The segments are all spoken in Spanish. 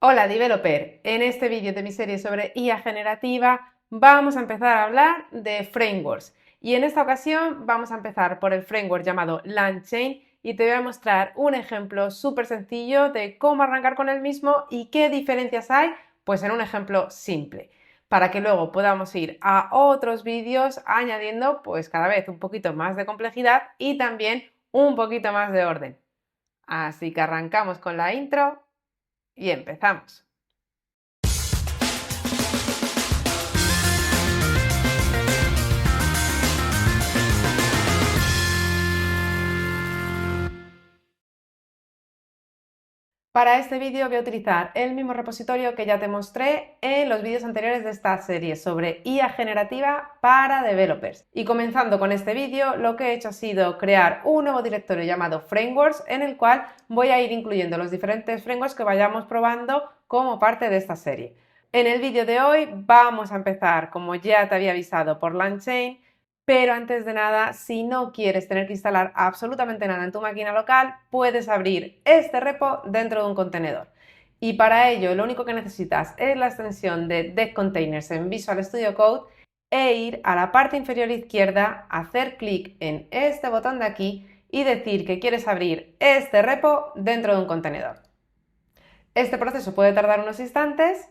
Hola developer, en este vídeo de mi serie sobre IA generativa vamos a empezar a hablar de frameworks y en esta ocasión vamos a empezar por el framework llamado LangChain y te voy a mostrar un ejemplo súper sencillo de cómo arrancar con el mismo y qué diferencias hay pues en un ejemplo simple para que luego podamos ir a otros vídeos añadiendo pues cada vez un poquito más de complejidad y también un poquito más de orden. Así que arrancamos con la intro y empezamos. Para este vídeo voy a utilizar el mismo repositorio que ya te mostré en los vídeos anteriores de esta serie sobre IA generativa para developers. Y comenzando con este vídeo, lo que he hecho ha sido crear un nuevo directorio llamado Frameworks en el cual voy a ir incluyendo los diferentes frameworks que vayamos probando como parte de esta serie. En el vídeo de hoy vamos a empezar, como ya te había avisado, por LangChain. Pero antes de nada, si no quieres tener que instalar absolutamente nada en tu máquina local, puedes abrir este repo dentro de un contenedor. Y para ello, lo único que necesitas es la extensión de Dev Containers en Visual Studio Code e ir a la parte inferior izquierda, hacer clic en este botón de aquí y decir que quieres abrir este repo dentro de un contenedor. Este proceso puede tardar unos instantes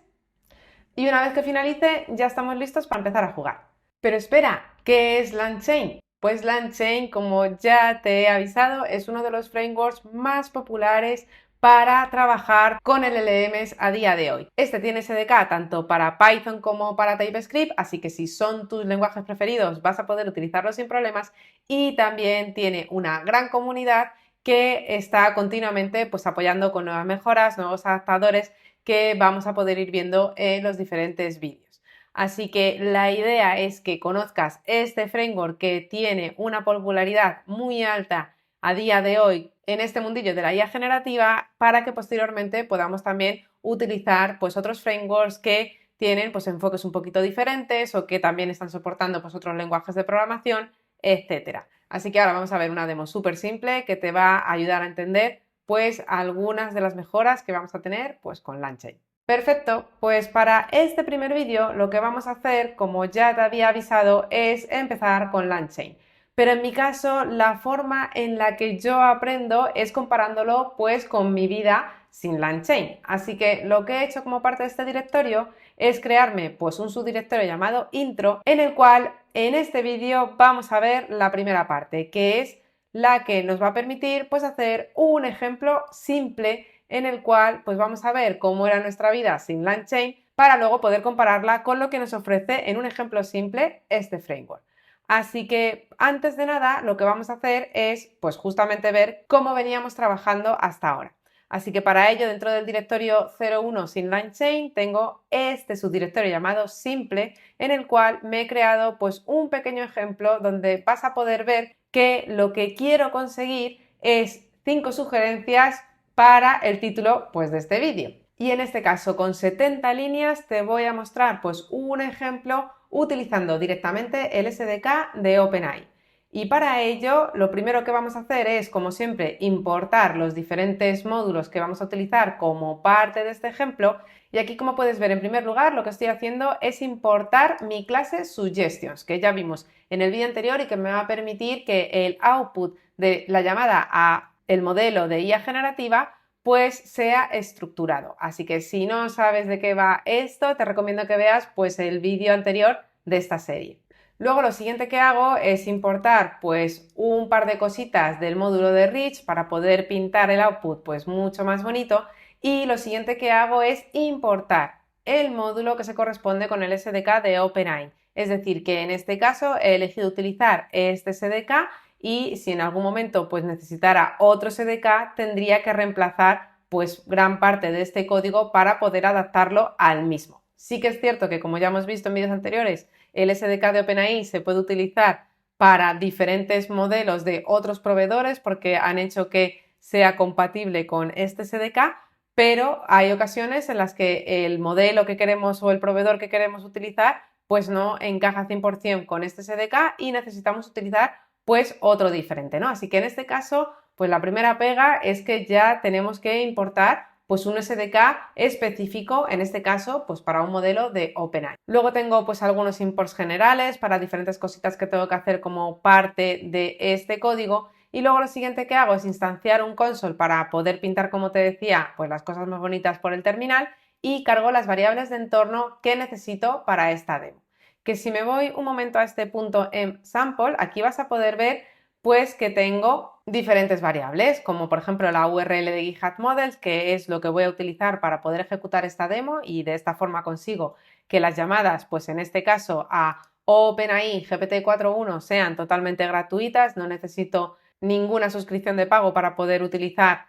y una vez que finalice ya estamos listos para empezar a jugar. Pero espera, ¿qué es LangChain? Pues LangChain, como ya te he avisado, es uno de los frameworks más populares para trabajar con LLMs a día de hoy. Este tiene SDK tanto para Python como para TypeScript, así que si son tus lenguajes preferidos vas a poder utilizarlo sin problemas, y también tiene una gran comunidad que está continuamente pues, apoyando con nuevas mejoras, nuevos adaptadores que vamos a poder ir viendo en los diferentes vídeos. Así que la idea es que conozcas este framework que tiene una popularidad muy alta a día de hoy en este mundillo de la IA generativa para que posteriormente podamos también utilizar pues otros frameworks que tienen pues enfoques un poquito diferentes o que también están soportando pues otros lenguajes de programación, etcétera. Así que ahora vamos a ver una demo súper simple que te va a ayudar a entender pues algunas de las mejoras que vamos a tener pues con LangChain. Perfecto, pues para este primer vídeo lo que vamos a hacer, como ya te había avisado, es empezar con LangChain. Pero en mi caso, la forma en la que yo aprendo es comparándolo pues con mi vida sin LangChain. Así que lo que he hecho como parte de este directorio es crearme pues un subdirectorio llamado intro en el cual en este vídeo vamos a ver la primera parte, que es la que nos va a permitir pues hacer un ejemplo simple en el cual pues vamos a ver cómo era nuestra vida sin LangChain para luego poder compararla con lo que nos ofrece en un ejemplo simple este framework. Así que antes de nada lo que vamos a hacer es pues justamente ver cómo veníamos trabajando hasta ahora. Así que para ello dentro del directorio 01 sin LangChain tengo este subdirectorio llamado simple en el cual me he creado pues un pequeño ejemplo donde vas a poder ver que lo que quiero conseguir es 5 sugerencias para el título pues, de este vídeo. Y en este caso, con 70 líneas, te voy a mostrar pues, un ejemplo utilizando directamente el SDK de OpenAI. Y para ello, lo primero que vamos a hacer es, como siempre, importar los diferentes módulos que vamos a utilizar como parte de este ejemplo. Y aquí, como puedes ver, en primer lugar, lo que estoy haciendo es importar mi clase Suggestions, que ya vimos en el vídeo anterior y que me va a permitir que el output de la llamada a el modelo de IA generativa pues sea estructurado. Así que si no sabes de qué va esto, te recomiendo que veas pues el vídeo anterior de esta serie. Luego lo siguiente que hago es importar pues un par de cositas del módulo de Rich para poder pintar el output pues mucho más bonito, y lo siguiente que hago es importar el módulo que se corresponde con el SDK de OpenAI. Es decir, que en este caso he elegido utilizar este SDK y si en algún momento pues necesitara otro SDK tendría que reemplazar pues gran parte de este código para poder adaptarlo al mismo. Sí que es cierto que, como ya hemos visto en vídeos anteriores, el SDK de OpenAI se puede utilizar para diferentes modelos de otros proveedores porque han hecho que sea compatible con este SDK, pero hay ocasiones en las que el modelo que queremos o el proveedor que queremos utilizar pues no encaja 100% con este SDK y necesitamos utilizar pues otro diferente, ¿no? Así que en este caso, pues la primera pega es que ya tenemos que importar pues un SDK específico, en este caso, pues para un modelo de OpenAI. Luego tengo pues algunos imports generales para diferentes cositas que tengo que hacer como parte de este código. Y luego lo siguiente que hago es instanciar un console para poder pintar, como te decía, pues las cosas más bonitas por el terminal y cargo las variables de entorno que necesito para esta demo. Que si me voy un momento a este punto en sample, aquí vas a poder ver pues que tengo diferentes variables, como por ejemplo la URL de GitHub Models, que es lo que voy a utilizar para poder ejecutar esta demo y de esta forma consigo que las llamadas, pues en este caso a OpenAI GPT-4.1 sean totalmente gratuitas, no necesito ninguna suscripción de pago para poder utilizar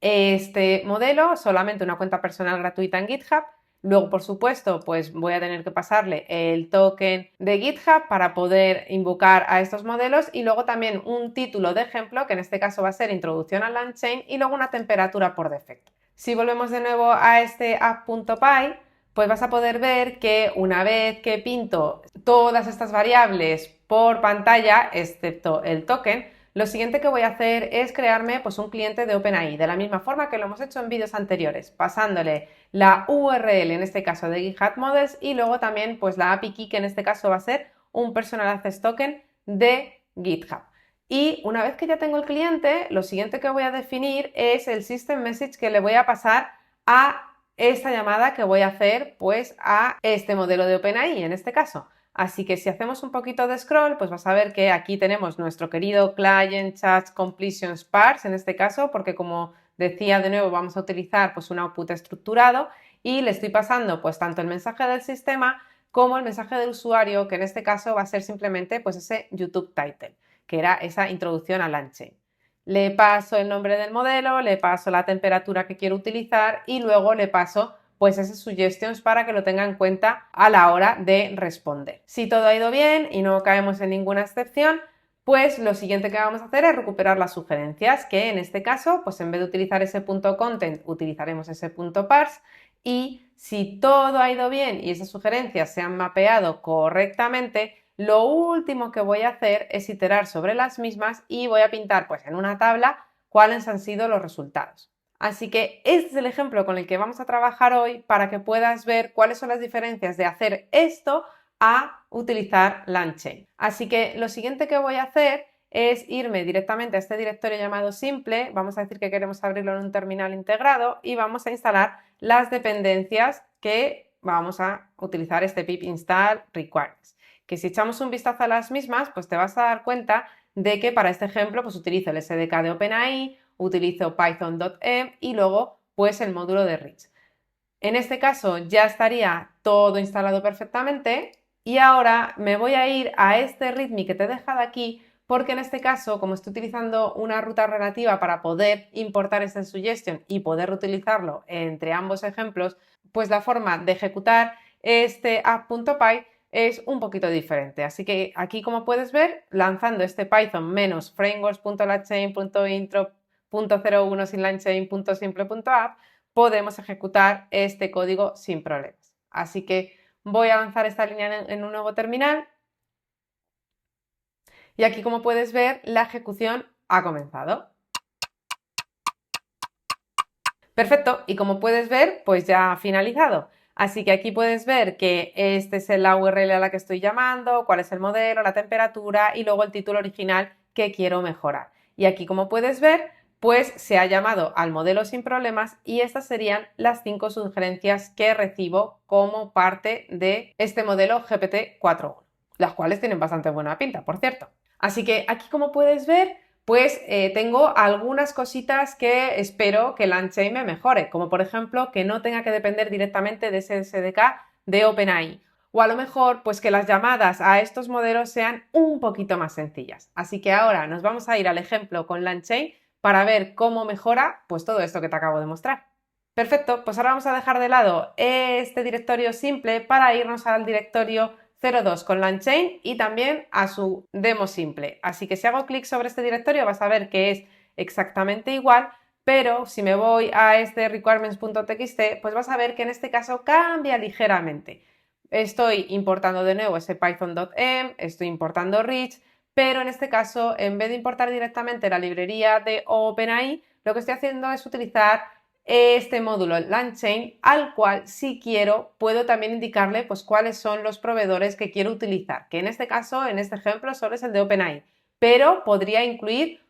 este modelo, solamente una cuenta personal gratuita en GitHub. Luego, por supuesto, pues voy a tener que pasarle el token de GitHub para poder invocar a estos modelos y luego también un título de ejemplo, que en este caso va a ser Introducción a LangChain y luego una temperatura por defecto. Si volvemos de nuevo a este app.py, pues vas a poder ver que una vez que pinto todas estas variables por pantalla, excepto el token, lo siguiente que voy a hacer es crearme pues un cliente de OpenAI, de la misma forma que lo hemos hecho en vídeos anteriores, pasándole la URL, en este caso de GitHub Models, y luego también pues la API key, que en este caso va a ser un Personal Access Token de GitHub. Y una vez que ya tengo el cliente, lo siguiente que voy a definir es el System Message que le voy a pasar a esta llamada que voy a hacer pues a este modelo de OpenAI, en este caso. Así que si hacemos un poquito de scroll, pues vas a ver que aquí tenemos nuestro querido Client Chat Completion Parse, en este caso, porque como decía de nuevo, vamos a utilizar pues un output estructurado y le estoy pasando pues tanto el mensaje del sistema como el mensaje del usuario, que en este caso va a ser simplemente pues ese YouTube title, que era esa introducción a LangChain. Le paso el nombre del modelo, le paso la temperatura que quiero utilizar y luego le paso pues esas suggestions para que lo tenga en cuenta a la hora de responder. Si todo ha ido bien y no caemos en ninguna excepción, pues lo siguiente que vamos a hacer es recuperar las sugerencias, que en este caso, pues en vez de utilizar ese punto content, utilizaremos ese punto parse, y si todo ha ido bien y esas sugerencias se han mapeado correctamente, lo último que voy a hacer es iterar sobre las mismas y voy a pintar pues en una tabla cuáles han sido los resultados. Así que este es el ejemplo con el que vamos a trabajar hoy para que puedas ver cuáles son las diferencias de hacer esto a utilizar LangChain. Así que lo siguiente que voy a hacer es irme directamente a este directorio llamado simple, vamos a decir que queremos abrirlo en un terminal integrado y vamos a instalar las dependencias que vamos a utilizar este pip install requirements. Que si echamos un vistazo a las mismas, pues te vas a dar cuenta de que para este ejemplo pues utilizo el SDK de OpenAI, utilizo python.env y luego pues el módulo de Rich. En este caso ya estaría todo instalado perfectamente y ahora me voy a ir a este README que te he dejado aquí porque en este caso, como estoy utilizando una ruta relativa para poder importar este suggestion y poder reutilizarlo entre ambos ejemplos, pues la forma de ejecutar este app.py es un poquito diferente. Así que aquí, como puedes ver, lanzando este python -frameworks.langchain.intro.01 sin langchain.simple.app, podemos ejecutar este código sin problemas. Así que voy a lanzar esta línea en un nuevo terminal y aquí, como puedes ver, la ejecución ha comenzado. Perfecto, y como puedes ver, pues ya ha finalizado. Así que aquí puedes ver que este es la URL a la que estoy llamando, cuál es el modelo, la temperatura y luego el título original que quiero mejorar. Y aquí, como puedes ver, pues se ha llamado al modelo sin problemas y estas serían las 5 sugerencias que recibo como parte de este modelo GPT-4.1, las cuales tienen bastante buena pinta, por cierto. Así que aquí, como puedes ver, pues tengo algunas cositas que espero que LangChain me mejore, como por ejemplo que no tenga que depender directamente de ese SDK de OpenAI, o a lo mejor pues que las llamadas a estos modelos sean un poquito más sencillas. Así que ahora nos vamos a ir al ejemplo con LangChain para ver cómo mejora pues todo esto que te acabo de mostrar. Perfecto, pues ahora vamos a dejar de lado este directorio simple para irnos al directorio 02 con LangChain y también a su demo simple. Así que si hago clic sobre este directorio vas a ver que es exactamente igual, pero si me voy a este requirements.txt, pues vas a ver que en este caso cambia ligeramente. Estoy importando de nuevo ese python.env, estoy importando Rich, pero en este caso, en vez de importar directamente la librería de OpenAI, lo que estoy haciendo es utilizar este módulo LangChain, al cual, si quiero, puedo también indicarle pues cuáles son los proveedores que quiero utilizar, que en este caso, en este ejemplo, solo es el de OpenAI, pero podría incluir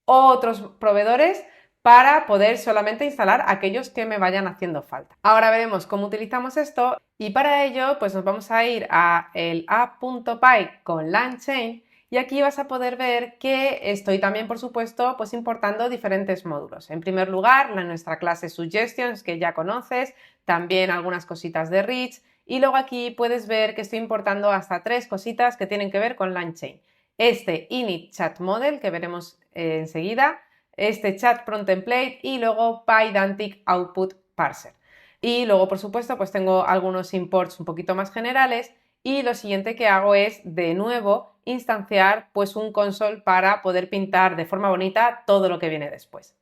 otros proveedores para poder solamente instalar aquellos que me vayan haciendo falta. Ahora veremos cómo utilizamos esto y para ello pues nos vamos a ir a el app.py con LangChain y aquí vas a poder ver que estoy también, por supuesto, pues importando diferentes módulos. En primer lugar, nuestra clase Suggestions, que ya conoces, también algunas cositas de Rich y luego aquí puedes ver que estoy importando hasta 3 cositas que tienen que ver con LangChain. Este init chat model que veremos enseguida, este chat prompt template y luego pydantic output parser. Y luego, por supuesto, pues tengo algunos imports un poquito más generales y lo siguiente que hago es, de nuevo, instanciar pues un console para poder pintar de forma bonita todo lo que viene después.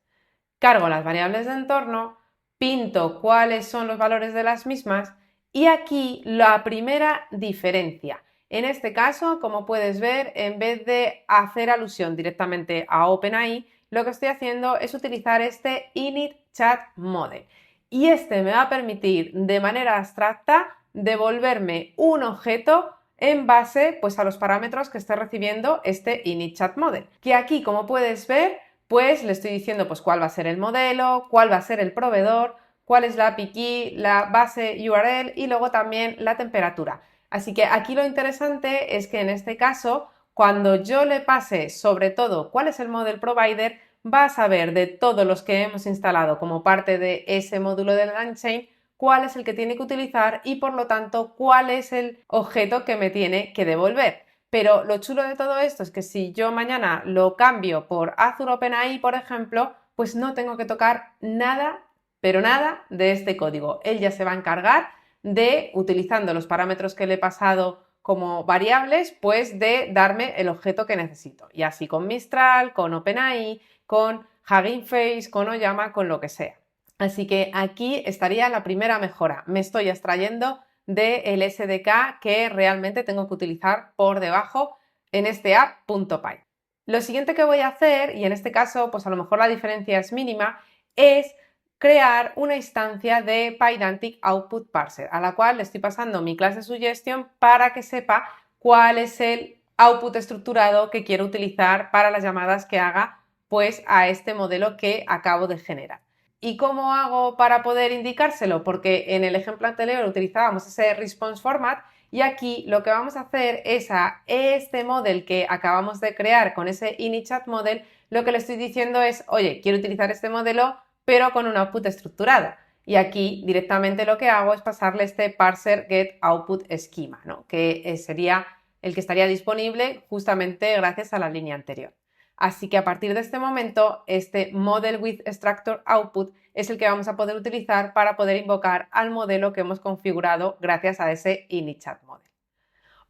Cargo las variables de entorno, pinto cuáles son los valores de las mismas y aquí la primera diferencia. En este caso, como puedes ver, en vez de hacer alusión directamente a OpenAI, lo que estoy haciendo es utilizar este init chat model. Y este me va a permitir de manera abstracta devolverme un objeto en base pues, a los parámetros que esté recibiendo este init chat model. Que aquí, como puedes ver, pues le estoy diciendo pues, cuál va a ser el modelo, cuál va a ser el proveedor, cuál es la API key, la base URL y luego también la temperatura. Así que aquí lo interesante es que en este caso, cuando yo le pase sobre todo cuál es el model provider, va a saber de todos los que hemos instalado como parte de ese módulo de LangChain cuál es el que tiene que utilizar y por lo tanto cuál es el objeto que me tiene que devolver. Pero lo chulo de todo esto es que si yo mañana lo cambio por Azure OpenAI, por ejemplo, pues no tengo que tocar nada, pero nada de este código. Él ya se va a encargar de, utilizando los parámetros que le he pasado como variables, pues de darme el objeto que necesito. Y así con Mistral, con OpenAI, con Hugging Face, con Oyama, con lo que sea. Así que aquí estaría la primera mejora. Me estoy extrayendo del SDK que realmente tengo que utilizar por debajo en este app.py. Lo siguiente que voy a hacer, y en este caso pues a lo mejor la diferencia es mínima, es crear una instancia de Pydantic Output Parser, a la cual le estoy pasando mi clase Suggestion para que sepa cuál es el output estructurado que quiero utilizar para las llamadas que haga pues a este modelo que acabo de generar. ¿Y cómo hago para poder indicárselo? Porque en el ejemplo anterior utilizábamos ese response format y aquí lo que vamos a hacer es a este model que acabamos de crear con ese init chat model, lo que le estoy diciendo es, oye, quiero utilizar este modelo pero con un output estructurado. Y aquí directamente lo que hago es pasarle este parser get output schema, ¿no? Que sería el que estaría disponible justamente gracias a la línea anterior. Así que a partir de este momento, este model with structure output es el que vamos a poder utilizar para poder invocar al modelo que hemos configurado gracias a ese init chat model.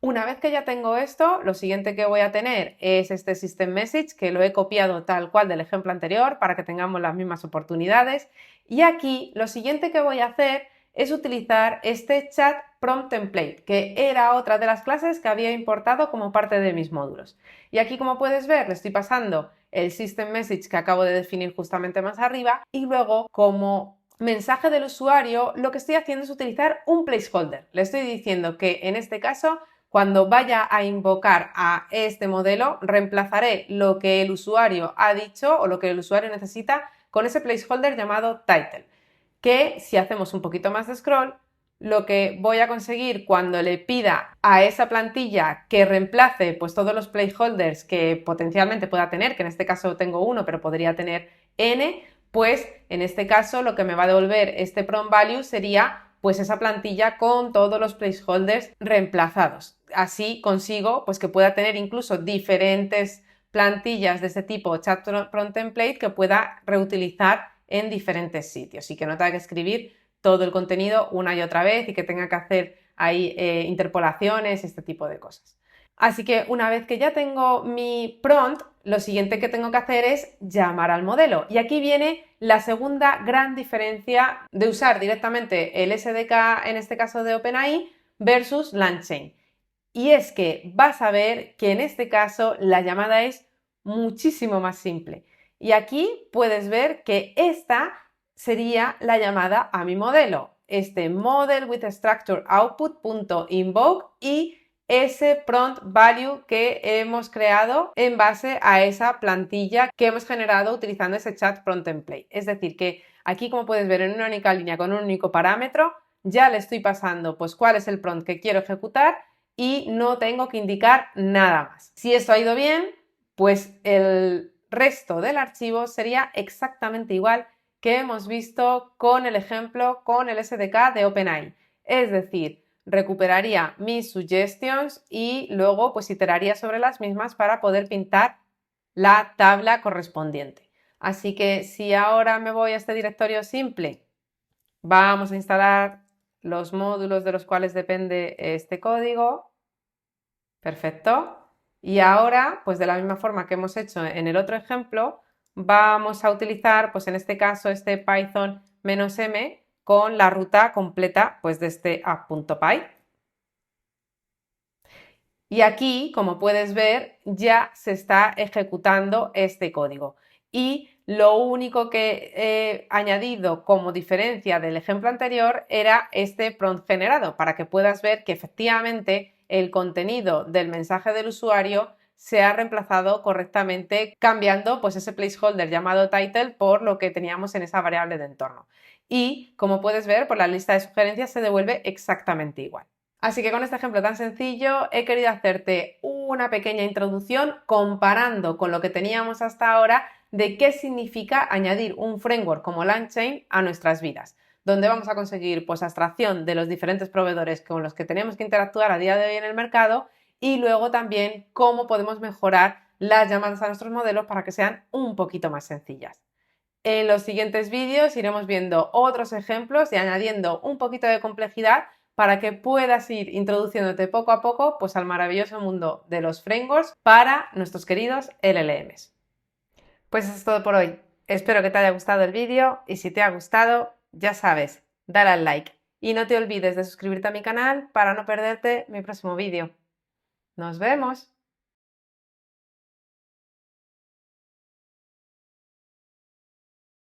Una vez que ya tengo esto, lo siguiente que voy a tener es este system message que lo he copiado tal cual del ejemplo anterior para que tengamos las mismas oportunidades. Y aquí lo siguiente que voy a hacer es utilizar este chat prompt template, que era otra de las clases que había importado como parte de mis módulos. Y aquí, como puedes ver, le estoy pasando el system message que acabo de definir justamente más arriba y luego como mensaje del usuario lo que estoy haciendo es utilizar un placeholder. Le estoy diciendo que en este caso cuando vaya a invocar a este modelo, reemplazaré lo que el usuario ha dicho o lo que el usuario necesita con ese placeholder llamado title, que si hacemos un poquito más de scroll, lo que voy a conseguir cuando le pida a esa plantilla que reemplace pues todos los placeholders que potencialmente pueda tener, que en este caso tengo uno, pero podría tener n, pues en este caso lo que me va a devolver este prompt value sería pues esa plantilla con todos los placeholders reemplazados. Así consigo pues que pueda tener incluso diferentes plantillas de este tipo chat prompt template que pueda reutilizar en diferentes sitios y que no tenga que escribir todo el contenido una y otra vez y que tenga que hacer ahí interpolaciones, este tipo de cosas. Así que una vez que ya tengo mi prompt, lo siguiente que tengo que hacer es llamar al modelo. Y aquí viene la segunda gran diferencia de usar directamente el SDK, en este caso de OpenAI, versus LangChain. Y es que vas a ver que en este caso la llamada es muchísimo más simple. Y aquí puedes ver que esta sería la llamada a mi modelo, este model with structure output.invoke y ese prompt value que hemos creado en base a esa plantilla que hemos generado utilizando ese chat prompt template. Es decir, que aquí, como puedes ver, en una única línea con un único parámetro, ya le estoy pasando pues cuál es el prompt que quiero ejecutar y no tengo que indicar nada más. Si esto ha ido bien, pues el resto del archivo sería exactamente igual que hemos visto con el ejemplo con el SDK de OpenAI. Es decir, recuperaría mis suggestions y luego pues iteraría sobre las mismas para poder pintar la tabla correspondiente. Así que si ahora me voy a este directorio simple, vamos a instalar los módulos de los cuales depende este código. Perfecto. Y ahora, pues de la misma forma que hemos hecho en el otro ejemplo, vamos a utilizar, pues en este caso, este Python-m con la ruta completa pues de este app.py. Y aquí, como puedes ver, ya se está ejecutando este código. Y lo único que he añadido como diferencia del ejemplo anterior era este prompt generado, para que puedas ver que efectivamente el contenido del mensaje del usuario se ha reemplazado correctamente cambiando pues ese placeholder llamado title por lo que teníamos en esa variable de entorno. Y como puedes ver, por la lista de sugerencias se devuelve exactamente igual. Así que con este ejemplo tan sencillo he querido hacerte una pequeña introducción comparando con lo que teníamos hasta ahora de qué significa añadir un framework como LangChain a nuestras vidas, donde vamos a conseguir pues abstracción de los diferentes proveedores con los que tenemos que interactuar a día de hoy en el mercado y luego también cómo podemos mejorar las llamadas a nuestros modelos para que sean un poquito más sencillas. En los siguientes vídeos iremos viendo otros ejemplos y añadiendo un poquito de complejidad para que puedas ir introduciéndote poco a poco pues, al maravilloso mundo de los frameworks para nuestros queridos LLMs. Pues eso es todo por hoy. Espero que te haya gustado el vídeo y si te ha gustado, ya sabes, dale al like y no te olvides de suscribirte a mi canal para no perderte mi próximo vídeo. ¡Nos vemos!